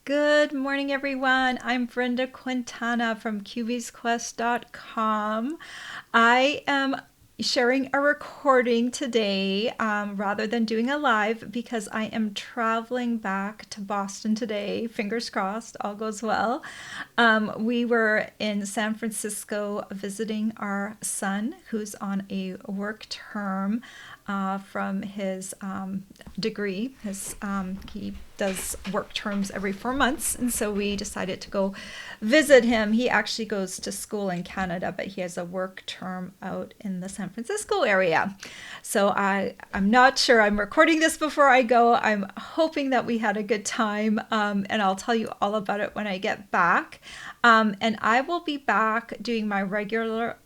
Good morning, everyone. I'm Brenda Quintana from QBsQuest.com. I am sharing a recording today rather than doing a live because I am traveling back to Boston today. Fingers crossed, all goes well. We were in San Francisco visiting our son who's on a work term from his degree. He does work terms every 4 months, and so we decided to go visit him. He actually goes to school in Canada, but he has a work term out in the San Francisco area. So I'm not sure. I'm recording this before I go. I'm hoping that we had a good time, and I'll tell you all about it when I get back. And I will be back doing my regular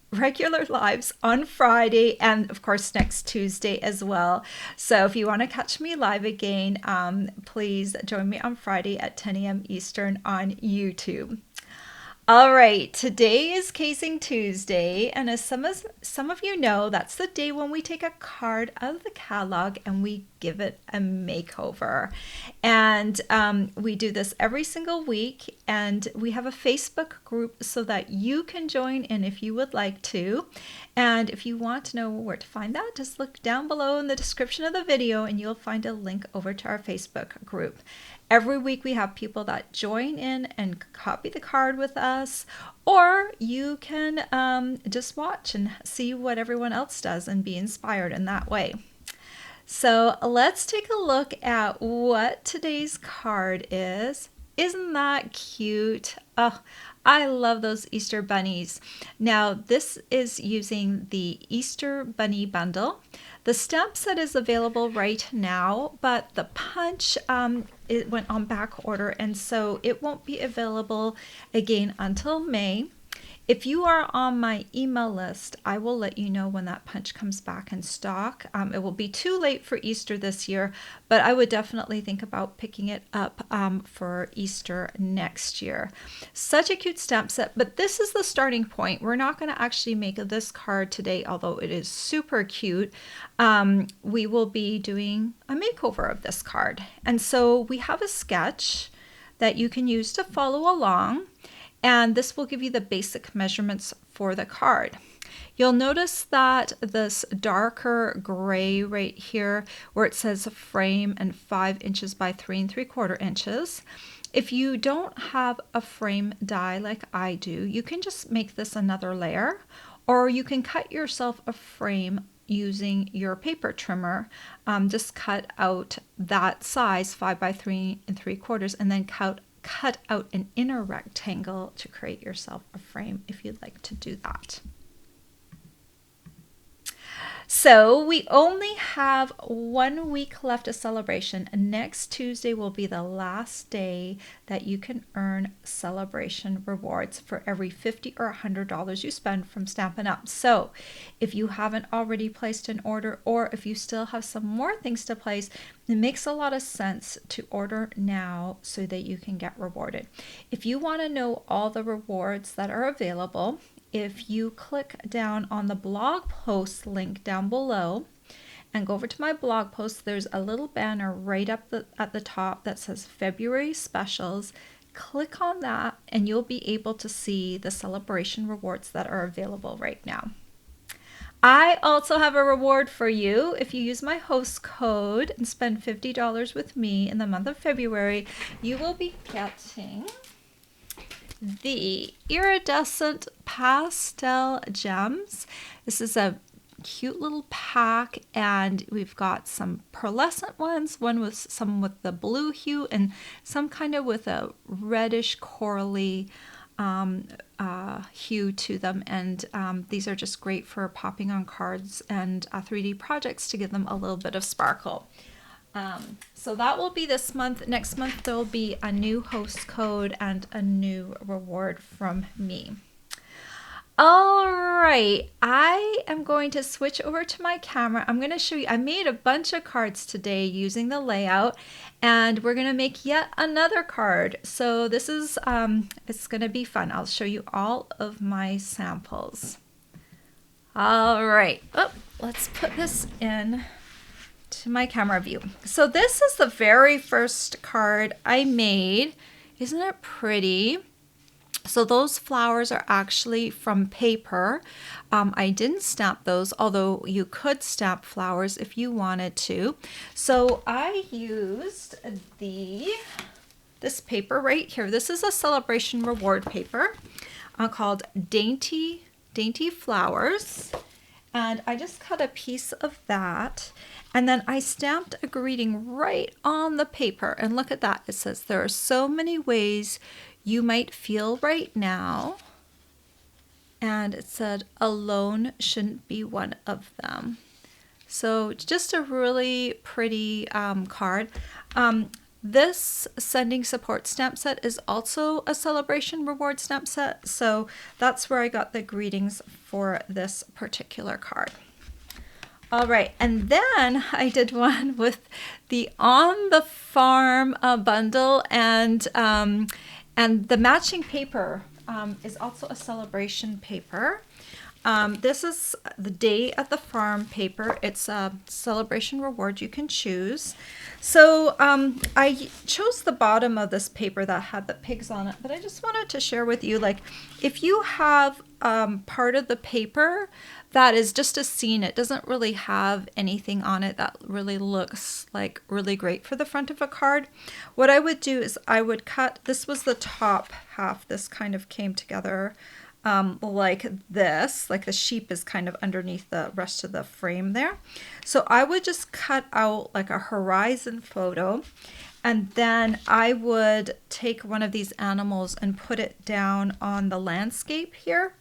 lives on Friday and of course next Tuesday as well. So if you want to catch me live again, please join me on Friday at 10 a.m. Eastern on YouTube. All right, today is Casing Tuesday, and as some of you know, that's the day when we take a card out of the catalog and we give it a makeover. And we do this every single week, and we have a Facebook group so that you can join in if you would like to. And if you want to know where to find that, just look down below in the description of the video and you'll find a link over to our Facebook group. Every week we have people that join in and copy the card with us, or you can just watch and see what everyone else does and be inspired in that way. So let's take a look at what today's card is. Isn't that cute? Oh, I love those Easter bunnies. Now, this is using the Easter Bunny Bundle. The stamp set is available right now, but the punch it went on back order, and so it won't be available again until May. If you are on my email list, I will let you know when that punch comes back in stock. It will be too late for Easter this year, but I would definitely think about picking it up for Easter next year. Such a cute stamp set, but this is the starting point. We're not going to actually make this card today, although it is super cute. We will be doing a makeover of this card. And so we have a sketch that you can use to follow along. And this will give you the basic measurements for the card. You'll notice that this darker gray right here where it says frame and 5 inches by 3 3/4 inches. If you don't have a frame die like I do, you can just make this another layer, or you can cut yourself a frame using your paper trimmer. Just cut out that size 5 by 3 3/4 and then cut out an inner rectangle to create yourself a frame if you'd like to do that. So we only have 1 week left of celebration, and next Tuesday will be the last day that you can earn celebration rewards for every $50 or $100 you spend from Stampin' Up. So if you haven't already placed an order, or if you still have some more things to place, it makes a lot of sense to order now so that you can get rewarded. If you want to know all the rewards that are available, if you click down on the blog post link down below and go over to my blog post, there's a little banner right up at the top that says February specials. Click on that and you'll be able to see the celebration rewards that are available right now. I also have a reward for you. If you use my host code and spend $50 with me in the month of February, you will be getting the iridescent pastel gems. This is a cute little pack, and we've got some pearlescent ones, one with some with the blue hue and some kind of with a reddish corally hue to them, and these are just great for popping on cards and 3D projects to give them a little bit of sparkle. So that will be this month. Next month there will be a new host code and a new reward from me. All right, I am going to switch over to my camera. I'm going to show you, I made a bunch of cards today using the layout, and we're going to make yet another card. So this is, it's going to be fun. I'll show you all of my samples. All right, let's put this in to my camera view. So this is the very first card I made Isn't it pretty? So those flowers are actually from paper. I didn't stamp those, although you could stamp flowers if you wanted to. So I used this paper right here. This is a celebration reward paper called Dainty Flowers. And I just cut a piece of that. And then I stamped a greeting right on the paper. And look at that. It says, there are so many ways you might feel right now. And it said, alone shouldn't be one of them. So just a really pretty card. This Sending Support stamp set is also a celebration reward stamp set. So that's where I got the greetings for this particular card. All right, and then I did one with the On the Farm bundle, and the matching paper is also a celebration paper. This is the Day at the Farm paper. It's a celebration reward you can choose. So I chose the bottom of this paper that had the pigs on it, but I just wanted to share with you, like, if you have part of the paper that is just a scene, it doesn't really have anything on it that really looks like really great for the front of a card, what I would do is I would cut, this was the top half, this kind of came together like this, like the sheep is kind of underneath the rest of the frame there. So I would just cut out like a horizon photo, and then I would take one of these animals and put it down on the landscape here.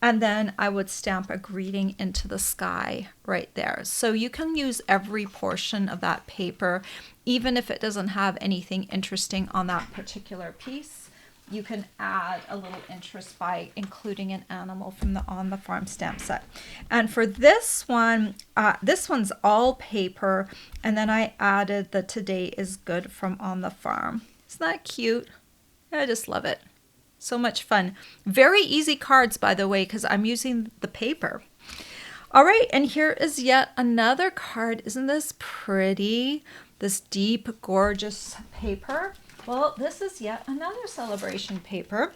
And then I would stamp a greeting into the sky right there. So you can use every portion of that paper, even if it doesn't have anything interesting on that particular piece. You can add a little interest by including an animal from the On the Farm stamp set. And for this one, this one's all paper, and then I added the Today is Good from On the Farm. Isn't that cute? I just love it. So much fun. Very easy cards, by the way, because I'm using the paper. All right, and here is yet another card. Isn't this pretty? This deep, gorgeous paper. Well, this is yet another celebration paper.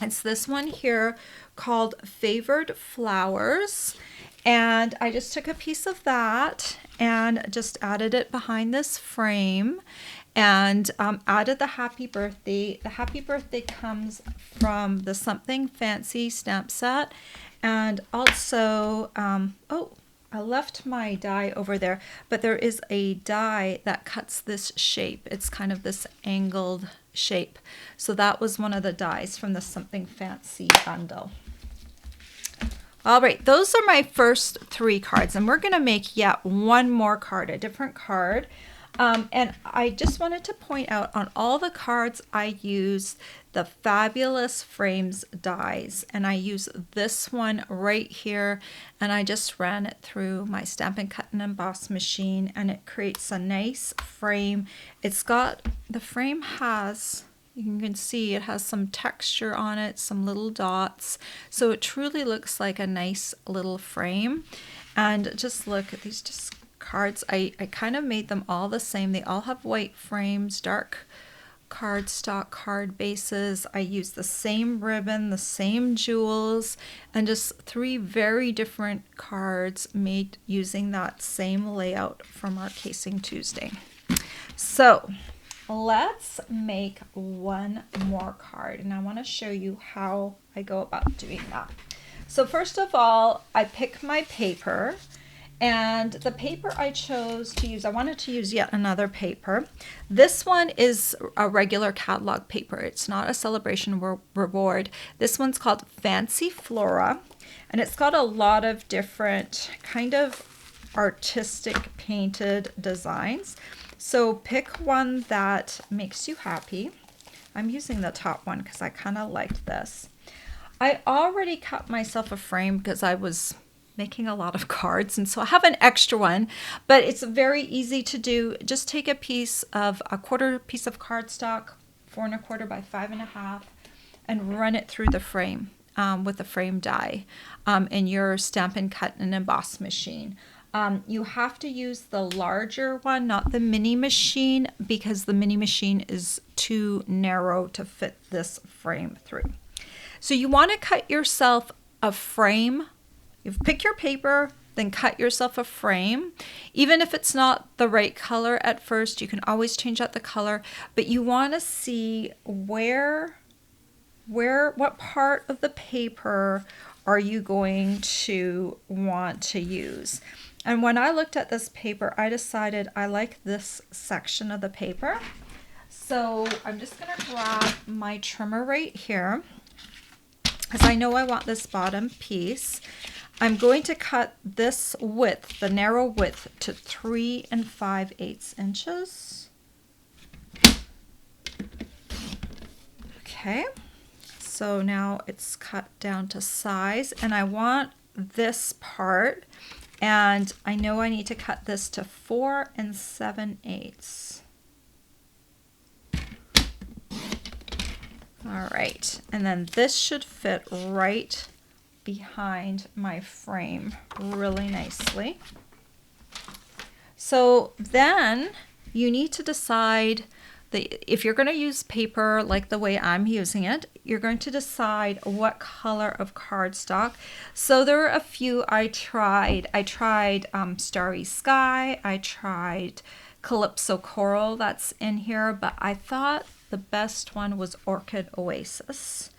It's this one here called Favored Flowers. And I just took a piece of that and just added it behind this frame and added the happy birthday. The happy birthday comes from the Something Fancy stamp set. And also, oh, I left my die over there, but there is a die that cuts this shape. It's kind of this angled shape. So that was one of the dies from the Something Fancy bundle. All right, those are my first 3 cards, and we're going to make yet one more card, a different card. And I just wanted to point out on all the cards I used the Fabulous Frames dies, and I use this one right here, and I just ran it through my Stampin' Cut and Emboss machine, and it creates a nice frame. It's got, the frame has, you can see it has some texture on it, some little dots, so it truly looks like a nice little frame. And just look at these just cards. I kind of made them all the same. They all have white frames, dark cardstock card bases. I used the same ribbon, the same jewels, and just 3 very different cards made using that same layout from our Casing Tuesday. So let's make one more card, and I want to show you how I go about doing that. So first of all, I pick my paper. And the paper I chose to use, I wanted to use yet another paper. This one is a regular catalog paper. It's not a celebration reward. This one's called Fancy Flora, and it's got a lot of different kind of artistic painted designs. So pick one that makes you happy. I'm using the top one because I kind of liked this. I already cut myself a frame because I was making a lot of cards, and so I have an extra one, but it's very easy to do. Just take a piece of a quarter piece of cardstock, 4 1/4 by 5 1/2, and run it through the frame with the frame die in your Stampin' Cut and Emboss machine. You have to use the larger one, not the mini machine, because the mini machine is too narrow to fit this frame through. So you want to cut yourself a frame. You pick your paper, then cut yourself a frame. Even if it's not the right color at first, you can always change out the color, but you want to see what part of the paper are you going to want to use. And when I looked at this paper, I decided I like this section of the paper. So I'm just going to grab my trimmer right here, because I know I want this bottom piece. I'm going to cut this width, the narrow width, to 3 5/8 inches. Okay, so now it's cut down to size, and I want this part, and I know I need to cut this to 4 7/8. All right, and then this should fit right behind my frame really nicely. So then you need to decide if you're going to use paper like the way I'm using it, you're going to decide what color of cardstock. So there are a few I tried. I tried Starry Sky. I tried Calypso Coral, that's in here, but I thought the best one was Orchid Oasis.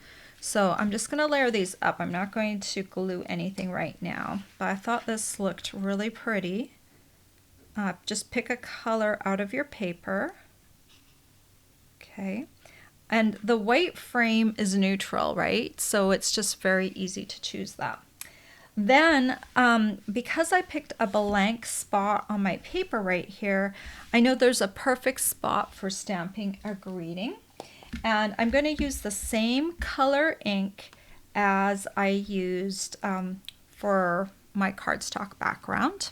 So I'm just going to layer these up. I'm not going to glue anything right now, but I thought this looked really pretty. Just pick a color out of your paper. Okay. And the white frame is neutral, right? So it's just very easy to choose that. Then, because I picked a blank spot on my paper right here, I know there's a perfect spot for stamping a greeting. And I'm going to use the same color ink as I used for my cardstock background.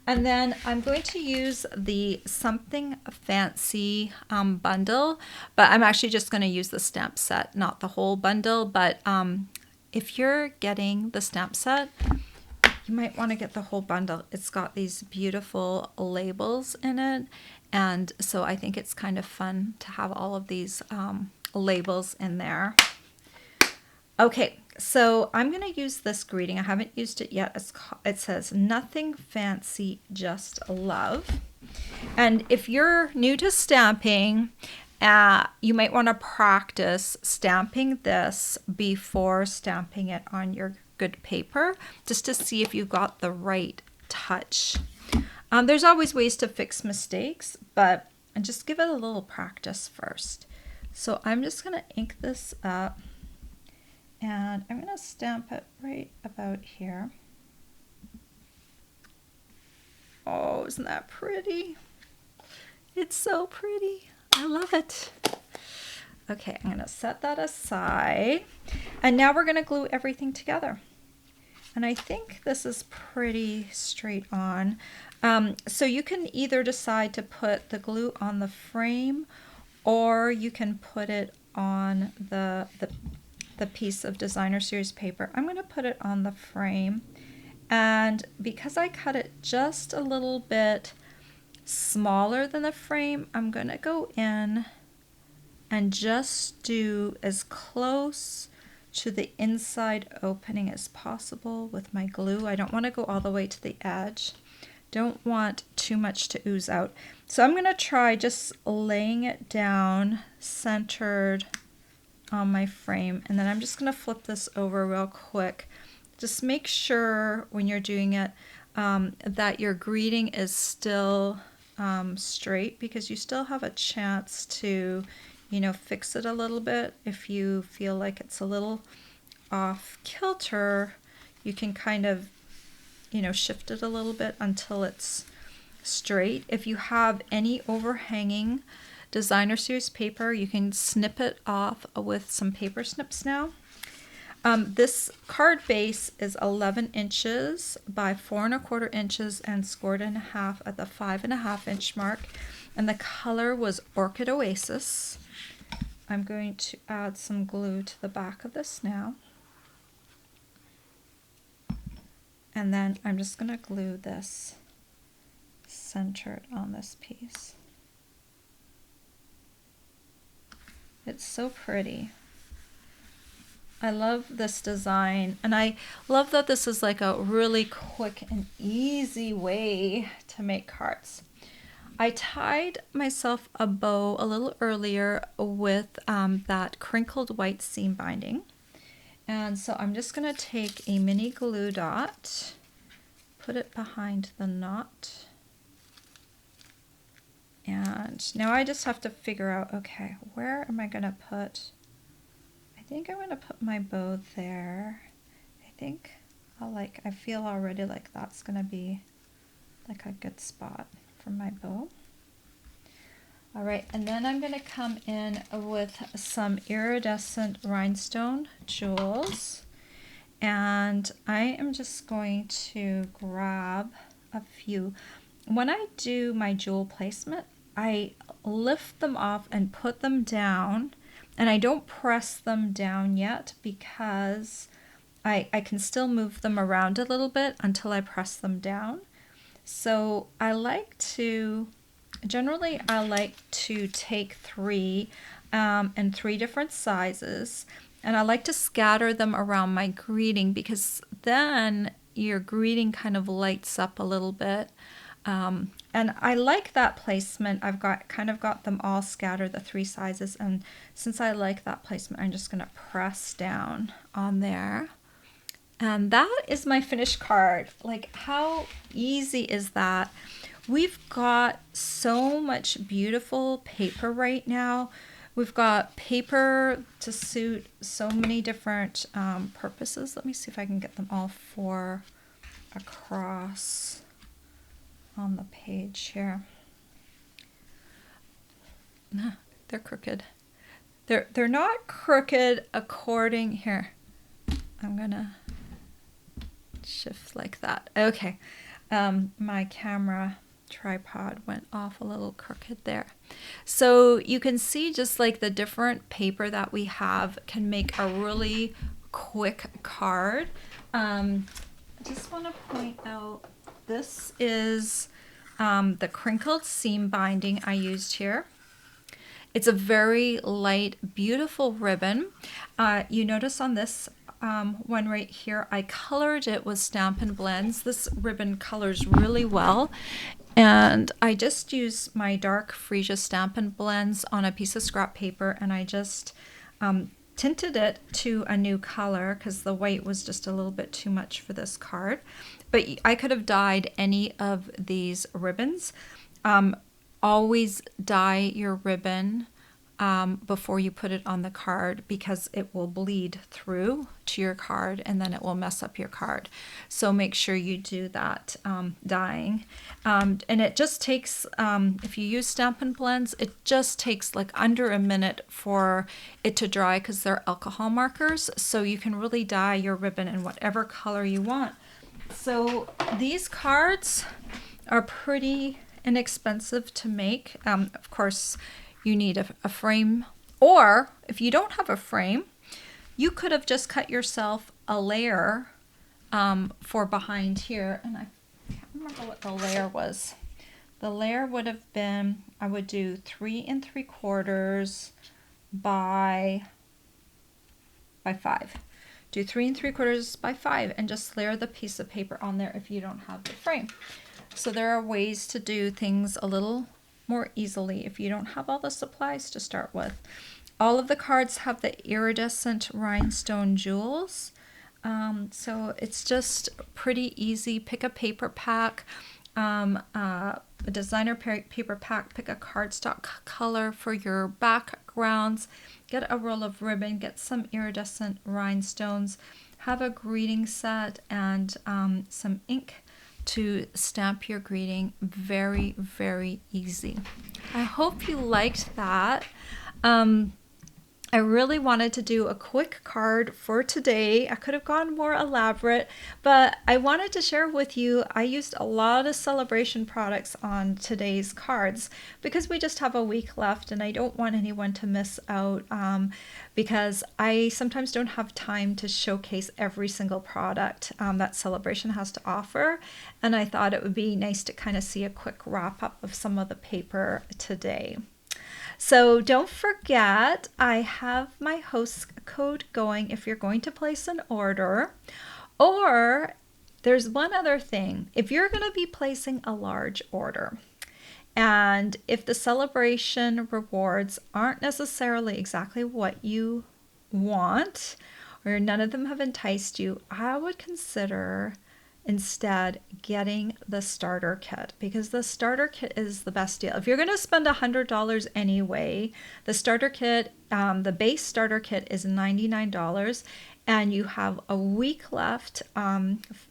And then I'm going to use the Something Fancy bundle, but I'm actually just going to use the stamp set, not the whole bundle. But if you're getting the stamp set, you might want to get the whole bundle. It's got these beautiful labels in it, and so I think it's kind of fun to have all of these labels in there. Okay, so I'm going to use this greeting. I haven't used it yet. It says, "Nothing fancy, just love." And if you're new to stamping, you might want to practice stamping this before stamping it on your good paper, just to see if you've got the right touch. There's always ways to fix mistakes, but just give it a little practice first. So I'm just going to ink this up, and I'm going to stamp it right about here. Oh, isn't that pretty? It's so pretty. I love it. Okay, I'm going to set that aside. And now we're going to glue everything together. And I think this is pretty straight on. So you can either decide to put the glue on the frame, or you can put it on the piece of designer series paper. I'm going to put it on the frame, and because I cut it just a little bit smaller than the frame, I'm going to go in and just do as close to the inside opening as possible with my glue. I don't want to go all the way to the edge. Don't want too much to ooze out. So I'm going to try just laying it down centered on my frame, and then I'm just going to flip this over real quick. Just make sure when you're doing it that your greeting is still straight, because you still have a chance to, fix it a little bit. If you feel like it's a little off kilter, you can kind of, shift it a little bit until it's straight. If you have any overhanging designer series paper, you can snip it off with some paper snips now. This card base is 11 inches by 4 1/4 inches and scored in half at the 5 1/2 inch mark. And the color was Orchid Oasis. I'm going to add some glue to the back of this now. And then I'm just going to glue this centered on this piece. It's so pretty. I love this design, and I love that this is like a really quick and easy way to make cards. I tied myself a bow a little earlier with that crinkled white seam binding. And so I'm just going to take a mini glue dot, put it behind the knot. And now I just have to figure out, okay, where am I going to put, I think I'm going to put my bow there. I think I feel already like that's going to be like a good spot for my bow. All right, and then I'm going to come in with some iridescent rhinestone jewels. And I am just going to grab a few. When I do my jewel placement, I lift them off and put them down, and I don't press them down yet because I can still move them around a little bit until I press them down. So generally I like to take three in three different sizes, and I like to scatter them around my greeting because then your greeting kind of lights up a little bit. And I like that placement. I've got them all scattered, the three sizes, and since I like that placement, I'm just going to press down on there. And that is my finished card. Like, how easy is that? We've got so much beautiful paper right now. We've got paper to suit so many different purposes. Let me see if I can get them all four across on the page here. They're crooked. They're not crooked according here. I'm gonna shift like that. Okay. My camera tripod went off a little crooked there. So you can see just like the different paper that we have can make a really quick card. I just want to point out, this is the crinkled seam binding I used here. It's a very light, beautiful ribbon. You notice on this one right here, I colored it with Stampin' Blends. This ribbon colors really well. And I just used my dark Freesia Stampin' Blends on a piece of scrap paper, and I just tinted it to a new color because the white was just a little bit too much for this card. But I could have dyed any of these ribbons. Always dye your ribbon before you put it on the card because it will bleed through to your card and then it will mess up your card. So make sure you do that dyeing. And it just takes, if you use Stampin' Blends, it just takes like under a minute for it to dry because they're alcohol markers. So you can really dye your ribbon in whatever color you want. So these cards are pretty inexpensive to make. Of course, you need a frame, or if you don't have a frame, you could have just cut yourself a layer for behind here. And I can't remember what the layer was. The layer would have been, I would do 3 3/4 by 5. Do 3 3/4 by 5 and just layer the piece of paper on there if you don't have the frame. So there are ways to do things a little more easily if you don't have all the supplies to start with. All of the cards have the iridescent rhinestone jewels. So it's just pretty easy. Pick a paper pack, a designer paper pack, pick a cardstock color for your backgrounds, get a roll of ribbon, get some iridescent rhinestones, have a greeting set, and some ink to stamp your greeting. Very, very easy. I hope you liked that. I really wanted to do a quick card for today. I could have gone more elaborate, but I wanted to share with you. I used a lot of Sale-a-bration products on today's cards because we just have a week left and I don't want anyone to miss out, because I sometimes don't have time to showcase every single product that Sale-a-bration has to offer. And I thought it would be nice to kind of see a quick wrap up of some of the paper today. So don't forget, I have my host code going if you're going to place an order. Or there's one other thing. If you're going to be placing a large order, and if the Sale-a-bration rewards aren't necessarily exactly what you want, or none of them have enticed you, I would consider instead getting the starter kit, because the starter kit is the best deal. If you're going to spend $100 anyway, the starter kit, the base starter kit is $99, and you have a week left.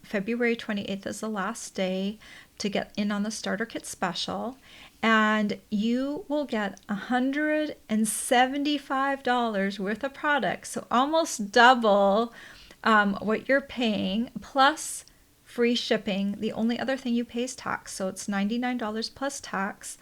February 28th is the last day to get in on the starter kit special, and you will get $175 worth of products, so almost double what you're paying, plus free shipping. The only other thing you pay is tax, so it's $99 plus tax,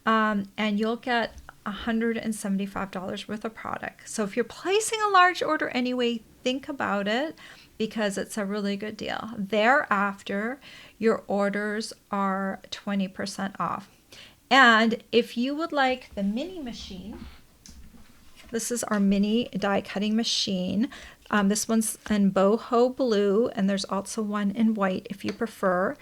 and you'll get $175 worth of product. So if you're placing a large order anyway, think about it, because it's a really good deal. Thereafter, your orders are 20% off. And if you would like the mini machine, this is our mini die cutting machine. This one's in boho blue, and there's also one in white if you prefer.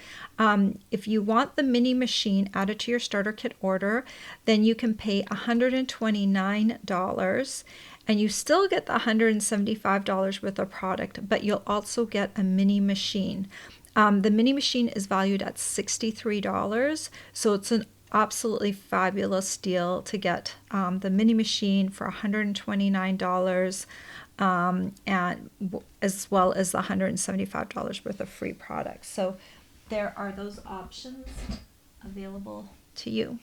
If you want the mini machine added to your starter kit order, then you can pay $129, and you still get the $175 worth of product, but you'll also get a mini machine. The mini machine is valued at $63, so it's an absolutely fabulous deal to get the mini machine for $129, and as well as the $175 worth of free products. So there are those options available to you.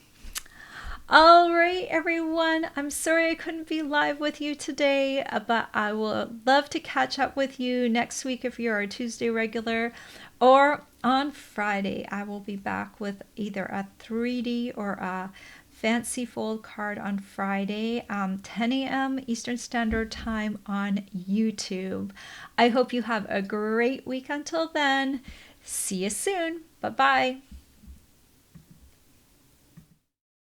All right, everyone. I'm sorry I couldn't be live with you today, but I will love to catch up with you next week if you're a Tuesday regular, or on Friday. I will be back with either a 3D or a fancy fold card on Friday, 10 a.m. Eastern Standard Time on YouTube. I hope you have a great week until then. See you soon. Bye-bye.